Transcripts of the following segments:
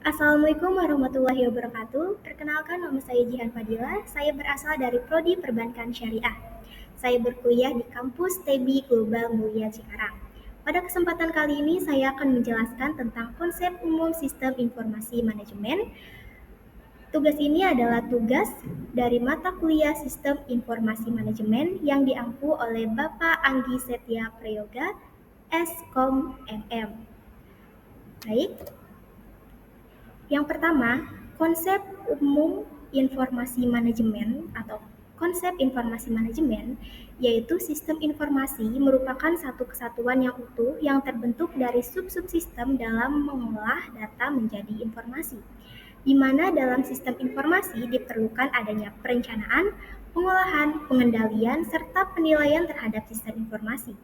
Assalamualaikum warahmatullahi wabarakatuh. Perkenalkan, nama saya Jihan Fadila. Saya berasal dari Prodi Perbankan Syariah. Saya berkuliah di kampus TEBI Global Mulia Cikarang. Pada kesempatan kali ini saya akan menjelaskan tentang konsep umum sistem informasi manajemen. Tugas ini adalah tugas dari mata kuliah Sistem Informasi Manajemen yang diampu oleh Bapak Anggi Setia Prayoga, Skom MM. Baik, yang pertama, konsep umum informasi manajemen atau konsep informasi manajemen yaitu sistem informasi merupakan satu kesatuan yang utuh yang terbentuk dari sub-subsistem dalam mengolah data menjadi informasi, di mana dalam sistem informasi diperlukan adanya perencanaan, pengolahan, pengendalian, serta penilaian terhadap sistem informasi.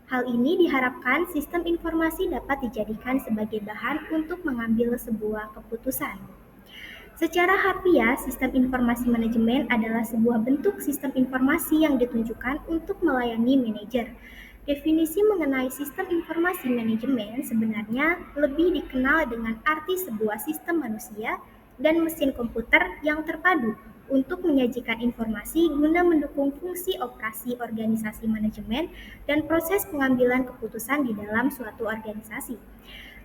Hal ini diharapkan sistem informasi dapat dijadikan sebagai bahan untuk mengambil sebuah keputusan. Secara harfiah, sistem informasi manajemen adalah sebuah bentuk sistem informasi yang ditunjukkan untuk melayani manajer. Definisi mengenai sistem informasi manajemen sebenarnya lebih dikenal dengan arti sebuah sistem manusia dan mesin komputer yang terpadu untuk menyajikan informasi guna mendukung fungsi operasi organisasi manajemen dan proses pengambilan keputusan di dalam suatu organisasi.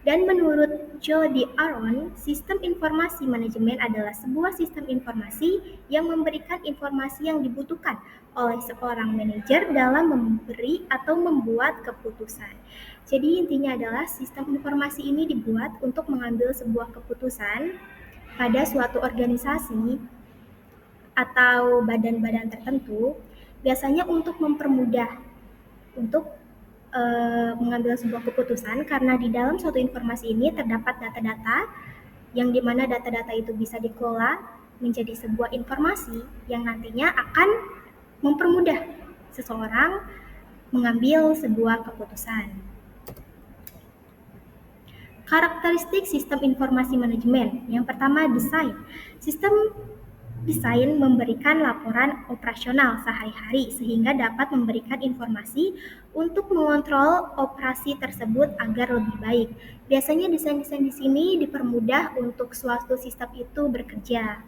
Dan menurut Joe D. Aron, sistem informasi manajemen adalah sebuah sistem informasi yang memberikan informasi yang dibutuhkan oleh seorang manajer dalam memberi atau membuat keputusan. Jadi intinya adalah sistem informasi ini dibuat untuk mengambil sebuah keputusan pada suatu organisasi atau badan-badan tertentu, biasanya untuk mempermudah untuk mengambil sebuah keputusan karena di dalam suatu informasi ini terdapat data-data yang dimana data-data itu bisa dikelola menjadi sebuah informasi yang nantinya akan mempermudah seseorang mengambil sebuah keputusan. Karakteristik sistem informasi manajemen. Yang pertama, desain. Sistem desain memberikan laporan operasional sehari-hari sehingga dapat memberikan informasi untuk mengontrol operasi tersebut agar lebih baik. Biasanya desain-desain di sini dipermudah untuk suatu sistem itu bekerja.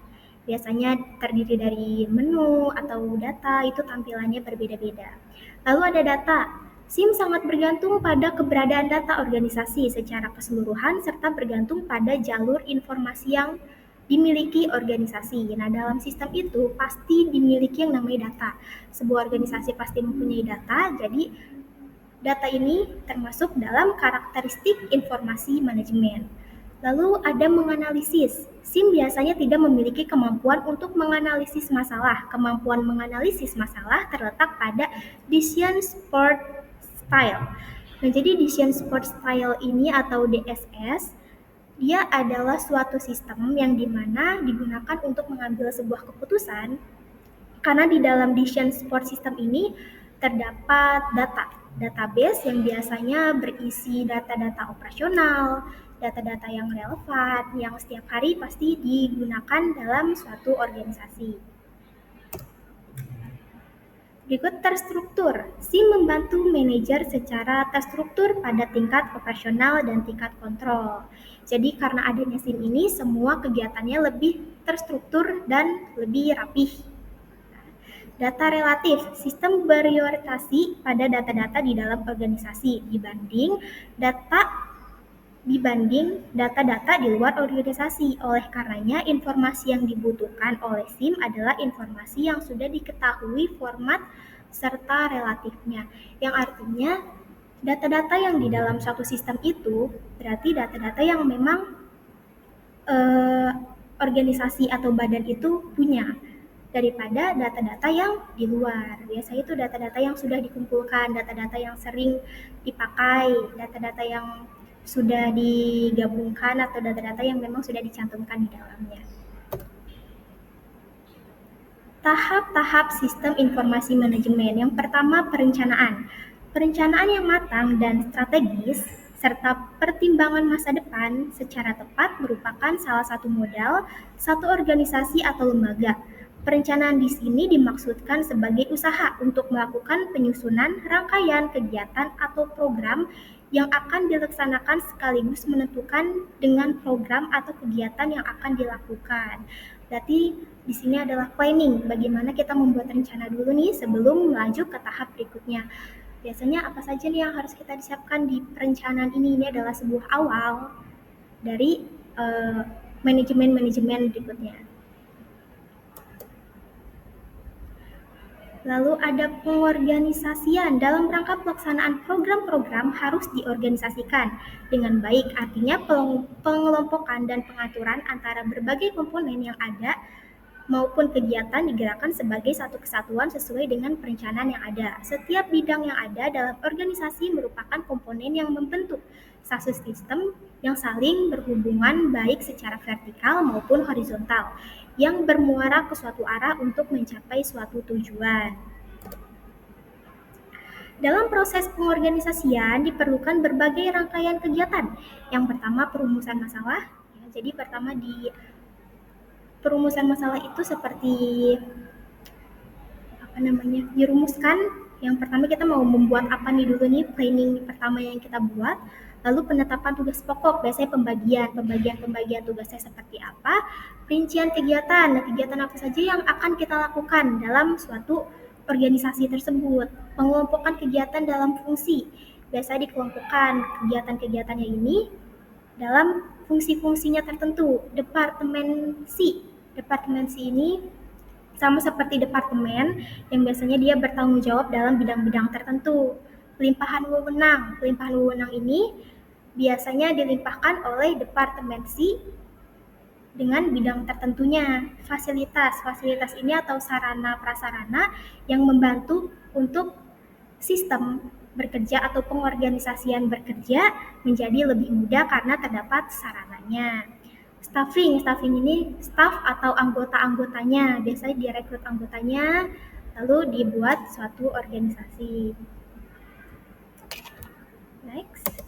Biasanya terdiri dari menu atau data, itu tampilannya berbeda-beda. Lalu ada data. SIM sangat bergantung pada keberadaan data organisasi secara keseluruhan serta bergantung pada jalur informasi yang dimiliki organisasi. Nah, dalam sistem itu pasti dimiliki yang namanya data. Sebuah organisasi pasti mempunyai data, jadi data ini termasuk dalam karakteristik informasi manajemen. Lalu ada menganalisis. SIM biasanya tidak memiliki kemampuan untuk menganalisis masalah. Kemampuan menganalisis masalah terletak pada decision support style. Nah, jadi decision support style ini atau DSS dia adalah suatu sistem yang dimana digunakan untuk mengambil sebuah keputusan karena di dalam decision support system ini terdapat database yang biasanya berisi data-data operasional, data-data yang relevan, yang setiap hari pasti digunakan dalam suatu organisasi. Berikut terstruktur. SIM membantu manajer secara terstruktur pada tingkat operasional dan tingkat kontrol. Jadi karena adanya SIM ini, semua kegiatannya lebih terstruktur dan lebih rapih. Data relatif, sistem berorientasi pada data-data di dalam organisasi dibanding data-data di luar organisasi. Oleh karenanya, informasi yang dibutuhkan oleh SIM adalah informasi yang sudah diketahui format serta relatifnya, yang artinya data-data yang di dalam suatu sistem itu berarti data-data yang memang organisasi atau badan itu punya daripada data-data yang di luar. Biasanya itu data-data yang sudah dikumpulkan, data-data yang sering dipakai, data-data yang sudah digabungkan atau data-data yang memang sudah dicantumkan di dalamnya. Tahap-tahap sistem informasi manajemen. Yang pertama, perencanaan. Perencanaan yang matang dan strategis serta pertimbangan masa depan secara tepat merupakan salah satu modal satu organisasi atau lembaga. Perencanaan di sini dimaksudkan sebagai usaha untuk melakukan penyusunan rangkaian kegiatan atau program yang akan dilaksanakan sekaligus menentukan dengan program atau kegiatan yang akan dilakukan. Berarti di sini adalah planning, bagaimana kita membuat rencana dulu nih sebelum melaju ke tahap berikutnya. Biasanya apa saja nih yang harus kita siapkan di perencanaan ini? Ini adalah sebuah awal dari manajemen-manajemen berikutnya. Lalu ada pengorganisasian. Dalam rangka pelaksanaan program-program harus diorganisasikan dengan baik, artinya pengelompokan dan pengaturan antara berbagai komponen yang ada maupun kegiatan digerakkan sebagai satu kesatuan sesuai dengan perencanaan yang ada. Setiap bidang yang ada dalam organisasi merupakan komponen yang membentuk satu sistem yang saling berhubungan baik secara vertikal maupun horizontal, yang bermuara ke suatu arah untuk mencapai suatu tujuan. Dalam proses pengorganisasian diperlukan berbagai rangkaian kegiatan. Yang pertama perumusan masalah. Jadi pertama di perumusan masalah itu seperti dirumuskan. Yang pertama kita mau membuat apa nih dulu nih, planning pertama yang kita buat. Lalu penetapan tugas pokok, biasanya pembagian tugasnya seperti apa, rincian kegiatan apa saja yang akan kita lakukan dalam suatu organisasi tersebut, pengelompokan kegiatan dalam fungsi, biasa dikelompokkan kegiatan-kegiatannya ini dalam fungsi-fungsinya tertentu. Departemen C ini sama seperti departemen yang biasanya dia bertanggung jawab dalam bidang-bidang tertentu. Pelimpahan wewenang ini biasanya dilimpahkan oleh departemen C dengan bidang tertentunya. Fasilitas ini atau sarana-prasarana yang membantu untuk sistem bekerja atau pengorganisasian bekerja menjadi lebih mudah karena terdapat sarananya. Staffing ini staff atau anggota-anggotanya, biasanya direkrut anggotanya lalu dibuat suatu organisasi. Next.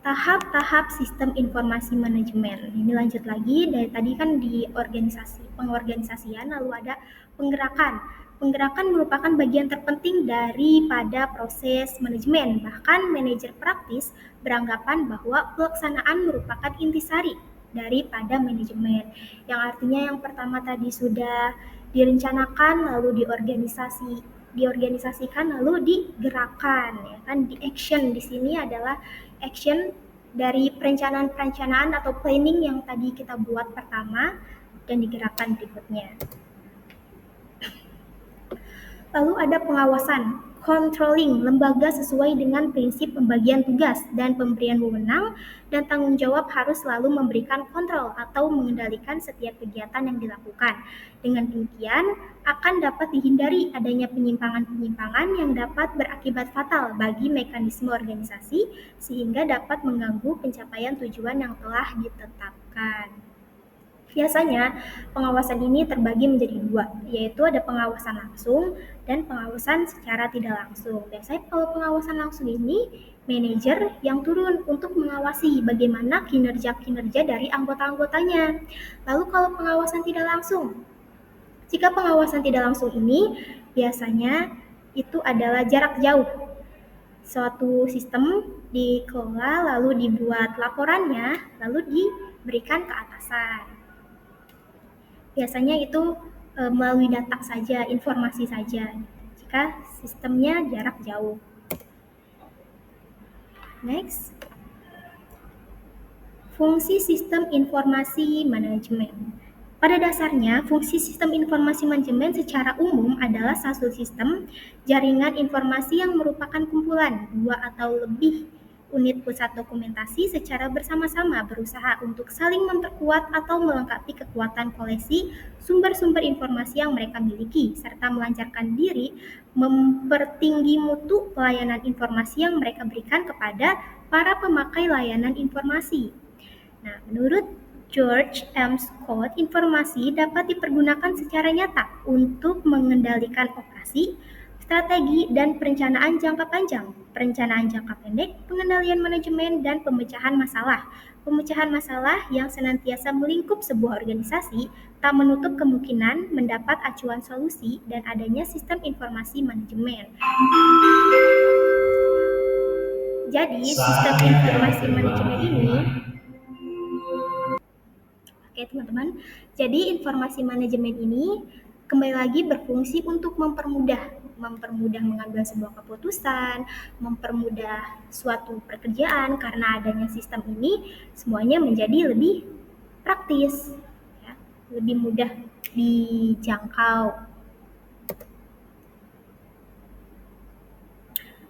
Tahap-tahap sistem informasi manajemen. Ini lanjut lagi, dari tadi kan di pengorganisasian, lalu ada penggerakan. Penggerakan merupakan bagian terpenting daripada proses manajemen. Bahkan manajer praktis beranggapan bahwa pelaksanaan merupakan intisari daripada manajemen. Yang artinya yang pertama tadi sudah direncanakan, lalu diorganisasikan lalu digerakkan, ya kan? Di action di sini adalah action dari perencanaan atau planning yang tadi kita buat pertama dan digerakkan berikutnya. Lalu ada pengawasan, controlling, lembaga sesuai dengan prinsip pembagian tugas dan pemberian wewenang dan tanggung jawab harus selalu memberikan kontrol atau mengendalikan setiap kegiatan yang dilakukan. Dengan demikian, akan dapat dihindari adanya penyimpangan-penyimpangan yang dapat berakibat fatal bagi mekanisme organisasi sehingga dapat mengganggu pencapaian tujuan yang telah ditetapkan. Biasanya, pengawasan ini terbagi menjadi dua, yaitu ada pengawasan langsung dan pengawasan secara tidak langsung. Biasanya kalau pengawasan langsung ini, manajer yang turun untuk mengawasi bagaimana kinerja dari anggota-anggotanya. Lalu kalau pengawasan tidak langsung, jika pengawasan tidak langsung ini, biasanya itu adalah jarak jauh. Suatu sistem dikelola, lalu dibuat laporannya, lalu diberikan ke atasan. Biasanya itu melalui data saja, informasi saja, jika sistemnya jarak jauh. Next. Fungsi sistem informasi manajemen. Pada dasarnya, fungsi sistem informasi manajemen secara umum adalah satu sistem jaringan informasi yang merupakan kumpulan dua atau lebih unit pusat dokumentasi secara bersama-sama berusaha untuk saling memperkuat atau melengkapi kekuatan koleksi sumber-sumber informasi yang mereka miliki, serta melancarkan diri mempertinggi mutu pelayanan informasi yang mereka berikan kepada para pemakai layanan informasi. Nah, menurut George M. Scott, informasi dapat dipergunakan secara nyata untuk mengendalikan operasi, strategi, dan perencanaan jangka panjang, perencanaan jangka pendek, pengendalian manajemen, dan pemecahan masalah. Pemecahan masalah yang senantiasa melingkup sebuah organisasi tak menutup kemungkinan mendapat acuan solusi dan adanya sistem informasi manajemen. Jadi, sistem informasi manajemen ini, oke teman-teman, jadi informasi manajemen ini kembali lagi berfungsi untuk mempermudah mengambil sebuah keputusan, mempermudah suatu pekerjaan. Karena adanya sistem ini, semuanya menjadi lebih praktis, ya, lebih mudah dijangkau.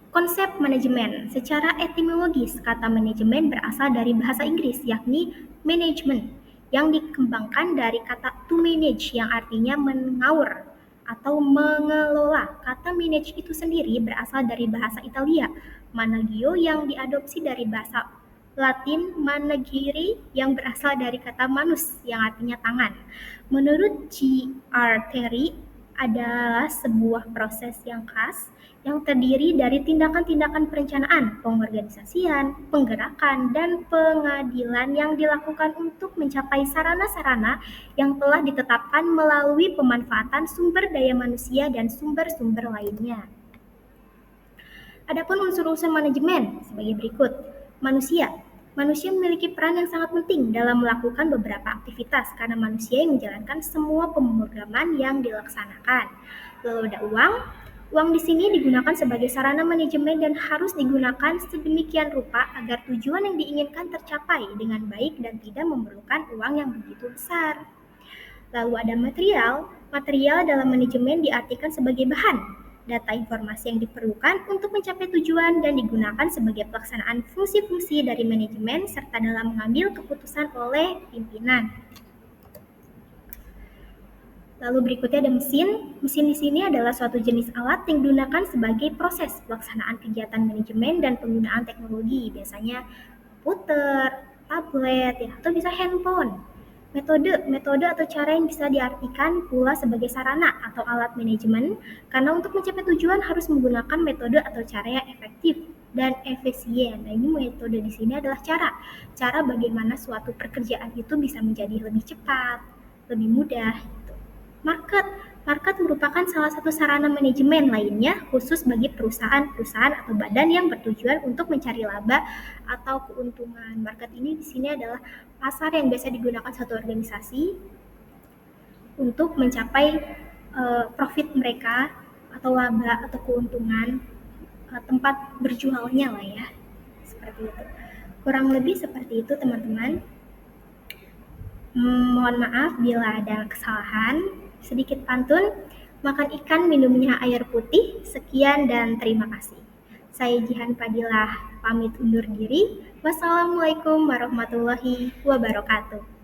Konsep manajemen. Secara etimologis, kata manajemen berasal dari bahasa Inggris, yakni management, yang dikembangkan dari kata to manage yang artinya mengaur atau mengelola. Kata manage itu sendiri berasal dari bahasa Italia, managio, yang diadopsi dari bahasa Latin managere yang berasal dari kata manus yang artinya tangan. Menurut G.R. Terry, adalah sebuah proses yang khas yang terdiri dari tindakan-tindakan perencanaan, pengorganisasian, penggerakan, dan pengadilan yang dilakukan untuk mencapai sarana-sarana yang telah ditetapkan melalui pemanfaatan sumber daya manusia dan sumber-sumber lainnya. Adapun unsur-unsur manajemen sebagai berikut. Manusia. Manusia memiliki peran yang sangat penting dalam melakukan beberapa aktivitas karena manusia yang menjalankan semua pemrograman yang dilaksanakan. Lalu ada uang. Uang di sini digunakan sebagai sarana manajemen dan harus digunakan sedemikian rupa agar tujuan yang diinginkan tercapai dengan baik dan tidak memerlukan uang yang begitu besar. Lalu ada material. Material dalam manajemen diartikan sebagai bahan, data informasi yang diperlukan untuk mencapai tujuan dan digunakan sebagai pelaksanaan fungsi-fungsi dari manajemen serta dalam mengambil keputusan oleh pimpinan. Lalu berikutnya ada mesin. Mesin di sini adalah suatu jenis alat yang digunakan sebagai proses pelaksanaan kegiatan manajemen dan penggunaan teknologi, biasanya komputer, tablet, ya, atau bisa handphone. Metode atau cara yang bisa diartikan pula sebagai sarana atau alat manajemen, karena untuk mencapai tujuan harus menggunakan metode atau cara yang efektif dan efisien. Nah, ini metode di sini adalah cara bagaimana suatu pekerjaan itu bisa menjadi lebih cepat, lebih mudah. Market merupakan salah satu sarana manajemen lainnya khusus bagi perusahaan-perusahaan atau badan yang bertujuan untuk mencari laba atau keuntungan. Market ini di sini adalah pasar yang biasa digunakan satu organisasi untuk mencapai profit mereka atau laba atau keuntungan, tempat berjualnya lah ya. Seperti itu. Kurang lebih seperti itu teman-teman. Mohon maaf bila ada kesalahan. Sedikit pantun, makan ikan minumnya air putih. Sekian dan terima kasih. Saya Jihan Fadilah pamit undur diri. Wassalamualaikum warahmatullahi wabarakatuh.